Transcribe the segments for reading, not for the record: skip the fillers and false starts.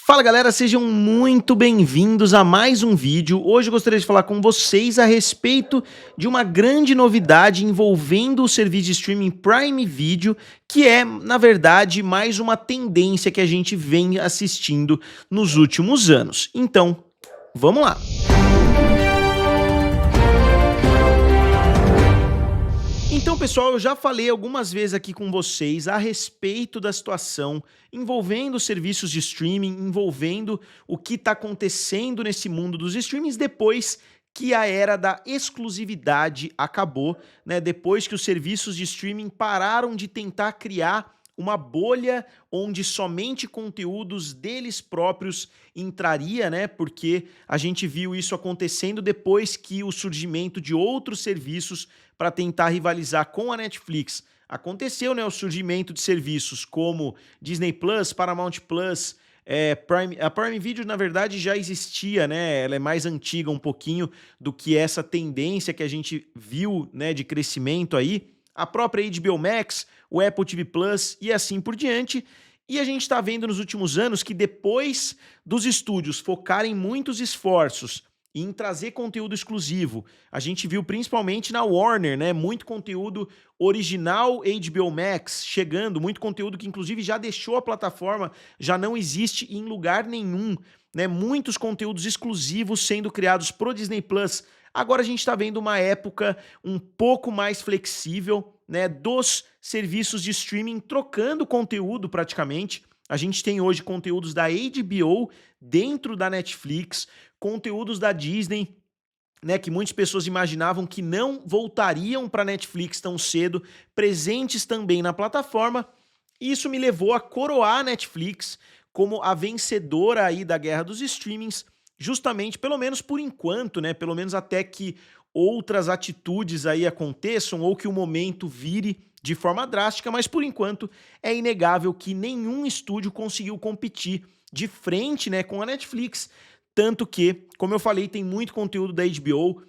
Fala galera, sejam muito bem-vindos a mais um vídeo. Hoje eu gostaria de falar com vocês a respeito de uma grande novidade envolvendo o serviço de streaming Prime Video, que é, na verdade, mais uma tendência que a gente vem assistindo nos últimos anos. Então, vamos lá! Então, pessoal, eu já falei algumas vezes aqui com vocês a respeito da situação envolvendo serviços de streaming, envolvendo o que está acontecendo nesse mundo dos streamings depois que a era da exclusividade acabou, né? Depois que os serviços de streaming pararam de tentar criar uma bolha onde somente conteúdos deles próprios entraria, né? Porque a gente viu isso acontecendo depois que o surgimento de outros serviços para tentar rivalizar com a Netflix aconteceu, né? O surgimento de serviços como Disney Plus, Paramount Plus, a Prime Video, na verdade, já existia, né? Ela é mais antiga um pouquinho do que essa tendência que a gente viu, né, de crescimento aí. A própria HBO Max, o Apple TV Plus e assim por diante. E a gente está vendo nos últimos anos que depois dos estúdios focarem muitos esforços em trazer conteúdo exclusivo, a gente viu principalmente na Warner, né, muito conteúdo original HBO Max chegando, muito conteúdo que inclusive já deixou a plataforma, já não existe em lugar nenhum, né, muitos conteúdos exclusivos sendo criados pro Disney Plus. Agora a gente está vendo uma época um pouco mais flexível, né, dos serviços de streaming trocando conteúdo praticamente. A gente tem hoje conteúdos da HBO dentro da Netflix, conteúdos da Disney, né, que muitas pessoas imaginavam que não voltariam para a Netflix tão cedo, presentes também na plataforma. Isso me levou a coroar a Netflix como a vencedora aí da guerra dos streamings, justamente, pelo menos por enquanto, né, pelo menos até que outras atitudes aí aconteçam ou que o momento vire de forma drástica, mas por enquanto é inegável que nenhum estúdio conseguiu competir de frente, né, com a Netflix, tanto que, como eu falei, tem muito conteúdo da HBO,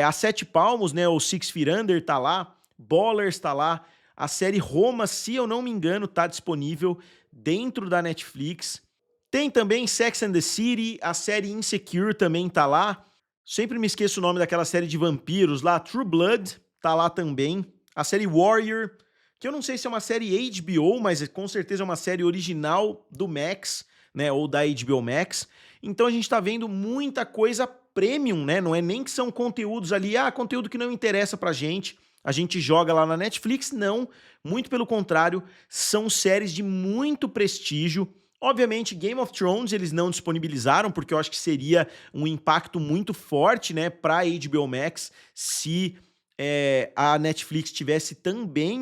a Sete Palmos, né, o Six Feet Under tá lá, Ballers tá lá, a série Roma, se eu não me engano, tá disponível dentro da Netflix. Tem também Sex and the City, a série Insecure também tá lá. Sempre me esqueço o nome daquela série de vampiros lá, True Blood, tá lá também. A série Warrior, que eu não sei se é uma série HBO, mas com certeza é uma série original do Max, né, ou da HBO Max. Então a gente tá vendo muita coisa premium, né? Não é nem que são conteúdos ali, conteúdo que não interessa pra gente, a gente joga lá na Netflix, não. Muito pelo contrário, são séries de muito prestígio. Obviamente, Game of Thrones eles não disponibilizaram, porque eu acho que seria um impacto muito forte, né, para a HBO Max se a Netflix tivesse também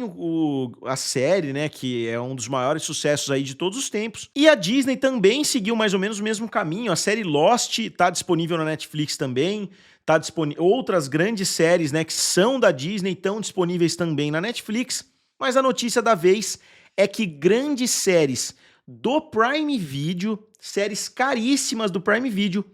a série, né, que é um dos maiores sucessos aí de todos os tempos. E a Disney também seguiu mais ou menos o mesmo caminho. A série Lost tá disponível na Netflix também. Tá disponível outras grandes séries, né, que são da Disney, estão disponíveis também na Netflix. Mas a notícia da vez é que grandes séries do Prime Video, séries caríssimas do Prime Video,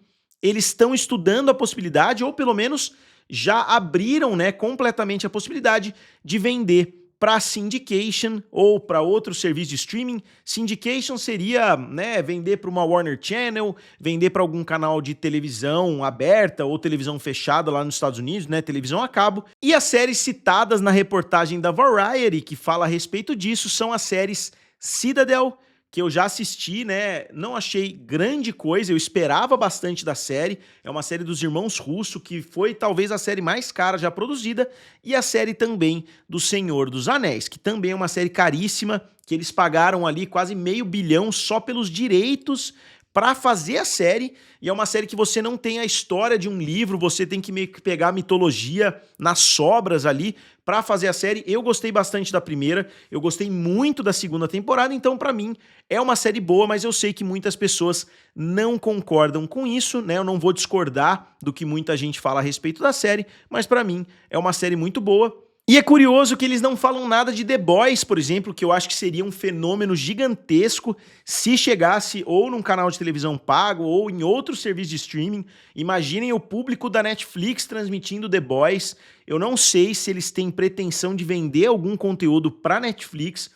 eles estão estudando a possibilidade, ou pelo menos já abriram, né, completamente a possibilidade de vender para syndication ou para outro serviço de streaming. Syndication seria, né, vender para uma Warner Channel, vender para algum canal de televisão aberta ou televisão fechada lá nos Estados Unidos, né, televisão a cabo. E as séries citadas na reportagem da Variety, que fala a respeito disso, são as séries Citadel, que eu já assisti, né, não achei grande coisa, eu esperava bastante da série, é uma série dos irmãos Russo, que foi talvez a série mais cara já produzida, e a série também do Senhor dos Anéis, que também é uma série caríssima, que eles pagaram ali quase $500 milhão só pelos direitos para fazer a série, e é uma série que você não tem a história de um livro, você tem que meio que pegar a mitologia nas sobras ali para fazer a série. Eu gostei bastante da primeira, eu gostei muito da segunda temporada, então para mim é uma série boa, mas eu sei que muitas pessoas não concordam com isso, né? Eu não vou discordar do que muita gente fala a respeito da série, mas para mim é uma série muito boa. E é curioso que eles não falam nada de The Boys, por exemplo, que eu acho que seria um fenômeno gigantesco se chegasse ou num canal de televisão pago ou em outro serviço de streaming. Imaginem o público da Netflix transmitindo The Boys. Eu não sei se eles têm pretensão de vender algum conteúdo para Netflix,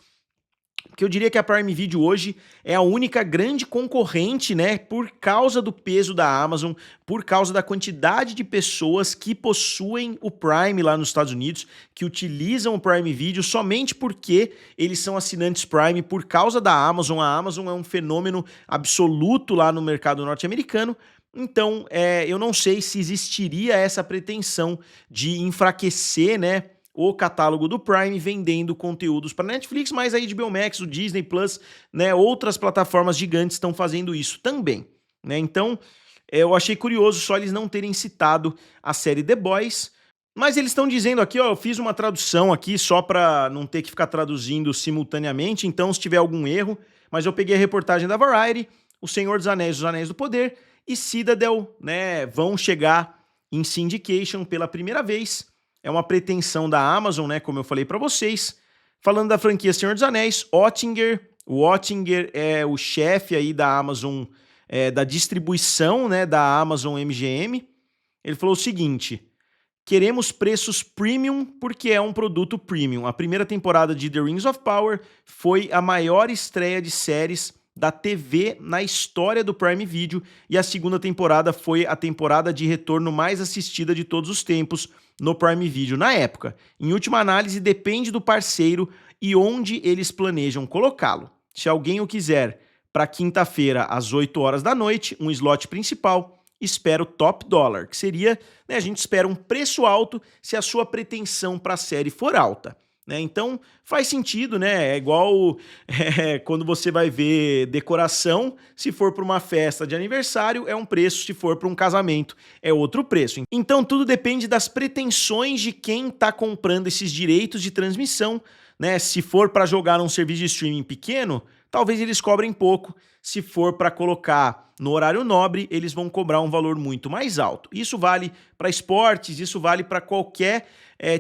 Porque eu diria que a Prime Video hoje é a única grande concorrente, né, por causa do peso da Amazon, por causa da quantidade de pessoas que possuem o Prime lá nos Estados Unidos, que utilizam o Prime Video somente porque eles são assinantes Prime por causa da Amazon. A Amazon é um fenômeno absoluto lá no mercado norte-americano. Então, eu não sei se existiria essa pretensão de enfraquecer, né, o catálogo do Prime vendendo conteúdos para Netflix, mas a HBO Max, o Disney Plus, né, outras plataformas gigantes estão fazendo isso também, né? Então, eu achei curioso só eles não terem citado a série The Boys, mas eles estão dizendo aqui, ó, eu fiz uma tradução aqui só para não ter que ficar traduzindo simultaneamente, então se tiver algum erro, mas eu peguei a reportagem da Variety, O Senhor dos Anéis, Os Anéis do Poder e Citadel, né, vão chegar em syndication pela primeira vez. É uma pretensão da Amazon, né, como eu falei para vocês. Falando da franquia Senhor dos Anéis, Oettinger. O Oettinger é o chefe aí da Amazon, da distribuição, né, da Amazon MGM. Ele falou o seguinte: queremos preços premium porque é um produto premium. A primeira temporada de The Rings of Power foi a maior estreia de séries da TV na história do Prime Video e a segunda temporada foi a temporada de retorno mais assistida de todos os tempos no Prime Video na época. Em última análise, depende do parceiro e onde eles planejam colocá-lo. Se alguém o quiser para quinta-feira às 8 horas da noite, um slot principal, espera o top dollar, que seria, né, a gente espera um preço alto se a sua pretensão para a série for alta. Né? Então faz sentido, né? É igual quando você vai ver decoração, se for para uma festa de aniversário é um preço, se for para um casamento é outro preço. Então tudo depende das pretensões de quem está comprando esses direitos de transmissão, né? Se for para jogar num serviço de streaming pequeno, talvez eles cobrem pouco. Se for para colocar no horário nobre, eles vão cobrar um valor muito mais alto. Isso vale para esportes, isso vale para qualquer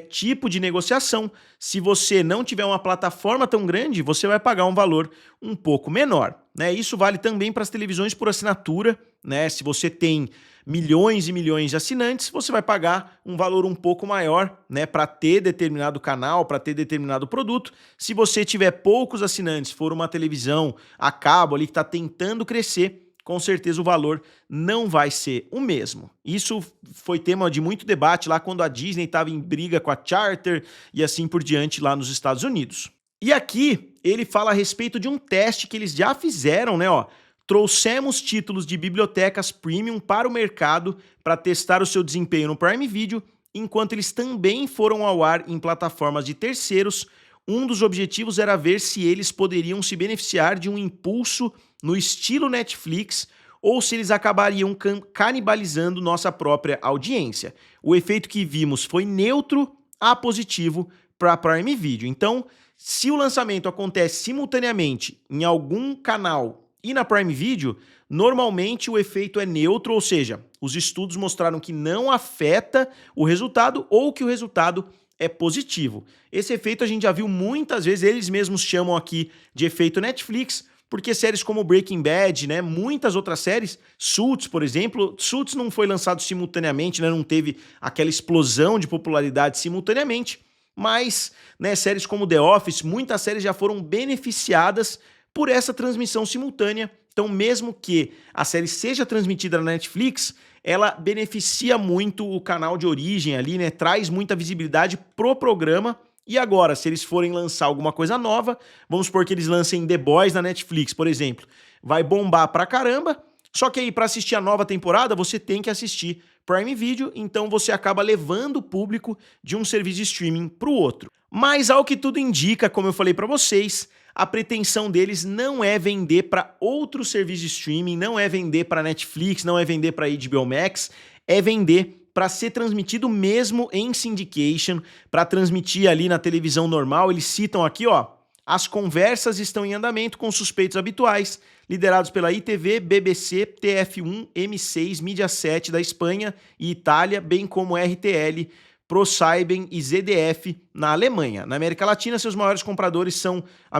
tipo de negociação. Se você não tiver uma plataforma tão grande, você vai pagar um valor um pouco menor. Né? Isso vale também para as televisões por assinatura. Né? Se você tem milhões e milhões de assinantes, você vai pagar um valor um pouco maior, né, para ter determinado canal, para ter determinado produto. Se você tiver poucos assinantes, for uma televisão a cabo ali que está tentando crescer, com certeza o valor não vai ser o mesmo. Isso foi tema de muito debate lá quando a Disney estava em briga com a Charter e assim por diante lá nos Estados Unidos. E aqui ele fala a respeito de um teste que eles já fizeram, né, ó. Trouxemos títulos de bibliotecas premium para o mercado para testar o seu desempenho no Prime Video, enquanto eles também foram ao ar em plataformas de terceiros. Um dos objetivos era ver se eles poderiam se beneficiar de um impulso no estilo Netflix ou se eles acabariam canibalizando nossa própria audiência. O efeito que vimos foi neutro a positivo para a Prime Video. Então, se o lançamento acontece simultaneamente em algum canal e na Prime Video, normalmente o efeito é neutro, ou seja, os estudos mostraram que não afeta o resultado ou que o resultado é positivo. Esse efeito a gente já viu muitas vezes, eles mesmos chamam aqui de efeito Netflix, porque séries como Breaking Bad, né, muitas outras séries, Suits, por exemplo, Suits não foi lançado simultaneamente, né, não teve aquela explosão de popularidade simultaneamente, mas, né, séries como The Office, muitas séries já foram beneficiadas por essa transmissão simultânea. Então, mesmo que a série seja transmitida na Netflix, ela beneficia muito o canal de origem ali, né? Traz muita visibilidade pro programa. E agora, se eles forem lançar alguma coisa nova, vamos supor que eles lancem The Boys na Netflix, por exemplo, vai bombar pra caramba, só que aí para assistir a nova temporada, você tem que assistir Prime Video, então você acaba levando o público de um serviço de streaming pro outro. Mas ao que tudo indica, como eu falei para vocês, a pretensão deles não é vender para outro serviço de streaming, não é vender para Netflix, não é vender para HBO Max, é vender para ser transmitido mesmo em syndication, para transmitir ali na televisão normal. Eles citam aqui, ó, as conversas estão em andamento com suspeitos habituais, liderados pela ITV, BBC, TF1, M6, Mídia 7 da Espanha e Itália, bem como RTL, ProSieben e ZDF na Alemanha. Na América Latina, seus maiores compradores são a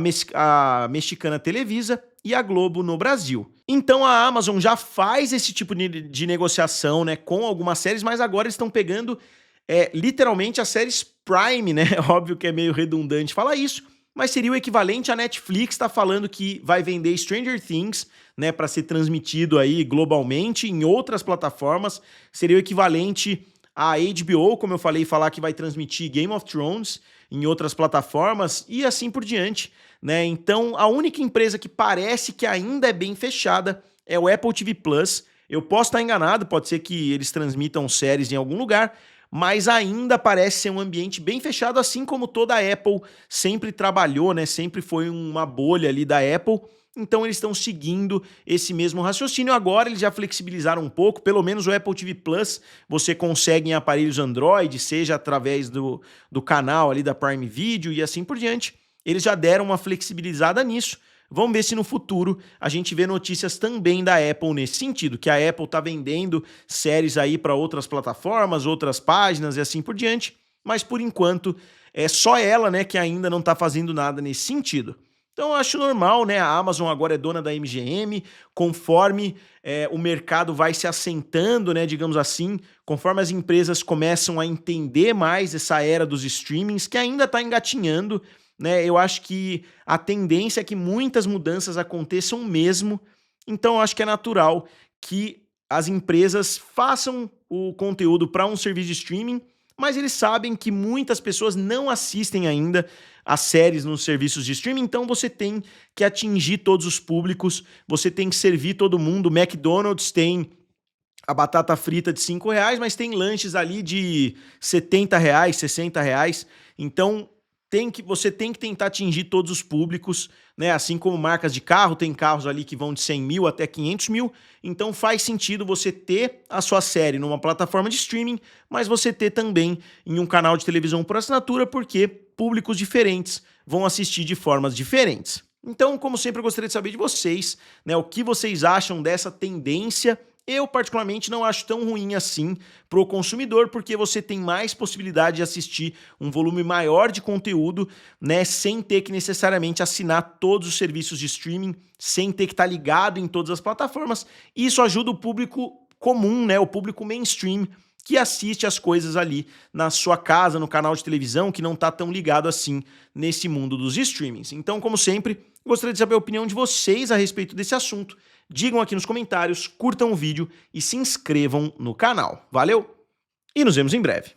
mexicana Televisa e a Globo no Brasil. Então a Amazon já faz esse tipo de negociação, né, com algumas séries, mas agora eles estão pegando literalmente as séries Prime, né? Óbvio que é meio redundante falar isso, mas seria o equivalente à Netflix tá falando que vai vender Stranger Things, né, para ser transmitido aí globalmente em outras plataformas. Seria o equivalente à HBO, como eu falei, falar que vai transmitir Game of Thrones em outras plataformas e assim por diante, né? Então, a única empresa que parece que ainda é bem fechada é o Apple TV Plus. Eu posso estar enganado, pode ser que eles transmitam séries em algum lugar, mas ainda parece ser um ambiente bem fechado, assim como toda a Apple sempre trabalhou, né? Sempre foi uma bolha ali da Apple. Então eles estão seguindo esse mesmo raciocínio. Agora eles já flexibilizaram um pouco, pelo menos o Apple TV Plus você consegue em aparelhos Android, seja através do canal ali da Prime Video e assim por diante. Eles já deram uma flexibilizada nisso. Vamos ver se no futuro a gente vê notícias também da Apple nesse sentido, que a Apple tá vendendo séries aí para outras plataformas, outras páginas e assim por diante, mas por enquanto é só ela, né, que ainda não tá fazendo nada nesse sentido. Então eu acho normal, né? A Amazon agora é dona da MGM, conforme o mercado vai se assentando, né? Digamos assim, conforme as empresas começam a entender mais essa era dos streamings, que ainda está engatinhando, né? Eu acho que a tendência é que muitas mudanças aconteçam mesmo. Então eu acho que é natural que as empresas façam o conteúdo para um serviço de streaming, mas eles sabem que muitas pessoas não assistem ainda as séries nos serviços de streaming, então você tem que atingir todos os públicos, você tem que servir todo mundo. O McDonald's tem a batata frita de R$ 5, mas tem lanches ali de R$ 70, R$ 60. Então você tem que tentar atingir todos os públicos, né? Assim como marcas de carro, tem carros ali que vão de 100 mil até 500 mil. Então faz sentido você ter a sua série numa plataforma de streaming, mas você ter também em um canal de televisão por assinatura, porque públicos diferentes vão assistir de formas diferentes. Então, como sempre, eu gostaria de saber de vocês, né? O que vocês acham dessa tendência. Eu, particularmente, não acho tão ruim assim para o consumidor, porque você tem mais possibilidade de assistir um volume maior de conteúdo, né, sem ter que necessariamente assinar todos os serviços de streaming, sem ter que estar ligado em todas as plataformas. Isso ajuda o público comum, né, o público mainstream, que assiste as coisas ali na sua casa, no canal de televisão, que não está tão ligado assim nesse mundo dos streamings. Então, como sempre, gostaria de saber a opinião de vocês a respeito desse assunto. Digam aqui nos comentários, curtam o vídeo e se inscrevam no canal. Valeu? E nos vemos em breve.